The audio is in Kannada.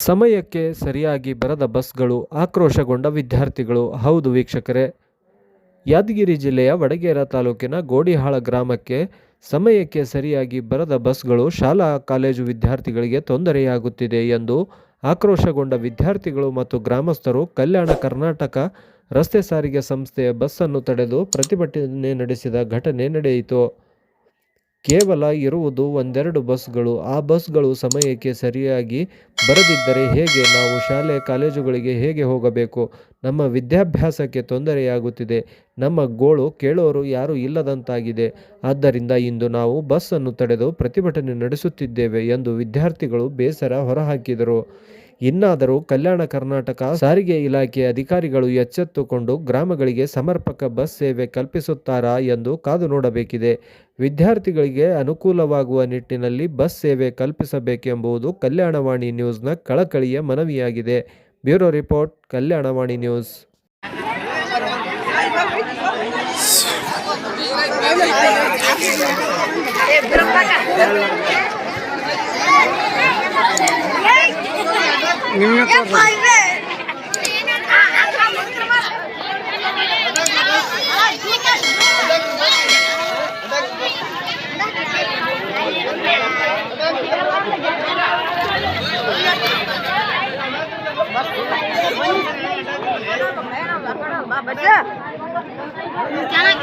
ಸಮಯಕ್ಕೆ ಸರಿಯಾಗಿ ಬರದ ಬಸ್ಗಳು, ಆಕ್ರೋಶಗೊಂಡ ವಿದ್ಯಾರ್ಥಿಗಳು. ಹೌದು ವೀಕ್ಷಕರೇ, ಯಾದಗಿರಿ ಜಿಲ್ಲೆಯ ವಡಗೇರ ತಾಲೂಕಿನ ಗೋಡಿಹಾಳ ಗ್ರಾಮಕ್ಕೆ ಸಮಯಕ್ಕೆ ಸರಿಯಾಗಿ ಬರದ ಬಸ್ಗಳು ಶಾಲಾ ಕಾಲೇಜು ವಿದ್ಯಾರ್ಥಿಗಳಿಗೆ ತೊಂದರೆಯಾಗುತ್ತಿದೆ ಎಂದು ಆಕ್ರೋಶಗೊಂಡ ವಿದ್ಯಾರ್ಥಿಗಳು ಮತ್ತು ಗ್ರಾಮಸ್ಥರು ಕಲ್ಯಾಣ ಕರ್ನಾಟಕ ರಸ್ತೆ ಸಾರಿಗೆ ಸಂಸ್ಥೆಯ ಬಸ್ಸನ್ನು ತಡೆದು ಪ್ರತಿಭಟನೆ ನಡೆಸಿದ ಘಟನೆ ನಡೆಯಿತು. ಕೇವಲ ಇರುವುದು ಒಂದೆರಡು ಬಸ್ಗಳು. ಆ ಬಸ್ಗಳು ಸಮಯಕ್ಕೆ ಸರಿಯಾಗಿ ಬರದಿದ್ದರೆ ಹೇಗೆ ನಾವು ಶಾಲೆ ಕಾಲೇಜುಗಳಿಗೆ ಹೇಗೆ ಹೋಗಬೇಕು? ನಮ್ಮ ವಿದ್ಯಾಭ್ಯಾಸಕ್ಕೆ ತೊಂದರೆಯಾಗುತ್ತಿದೆ. ನಮ್ಮ ಗೋಳು ಕೇಳೋರು ಯಾರೂ ಇಲ್ಲದಂತಾಗಿದೆ. ಆದ್ದರಿಂದ ಇಂದು ನಾವು ಬಸ್ಸನ್ನು ತಡೆದು ಪ್ರತಿಭಟನೆ ನಡೆಸುತ್ತಿದ್ದೇವೆ ಎಂದು ವಿದ್ಯಾರ್ಥಿಗಳು ಬೇಸರ ಹೊರಹಾಕಿದರು. ಇನ್ನಾದರೂ ಕಲ್ಯಾಣ ಕರ್ನಾಟಕ ಸಾರಿಗೆ ಇಲಾಖೆ ಅಧಿಕಾರಿಗಳು ಎಚ್ಚೆತ್ತುಕೊಂಡು ಗ್ರಾಮಗಳಿಗೆ ಸಮರ್ಪಕ ಬಸ್ ಸೇವೆ ಕಲ್ಪಿಸುತ್ತಾರಾ ಎಂದು ಕಾದು ನೋಡಬೇಕಿದೆ. ವಿದ್ಯಾರ್ಥಿಗಳಿಗೆ ಅನುಕೂಲವಾಗುವ ನಿಟ್ಟಿನಲ್ಲಿ ಬಸ್ ಸೇವೆ ಕಲ್ಪಿಸಬೇಕೆಂಬುದು ಕಲ್ಯಾಣವಾಣಿ ನ್ಯೂಸ್ನ ಕಳಕಳಿಯ ಮನವಿಯಾಗಿದೆ. Bureau report, Kalyanavani news. Jangan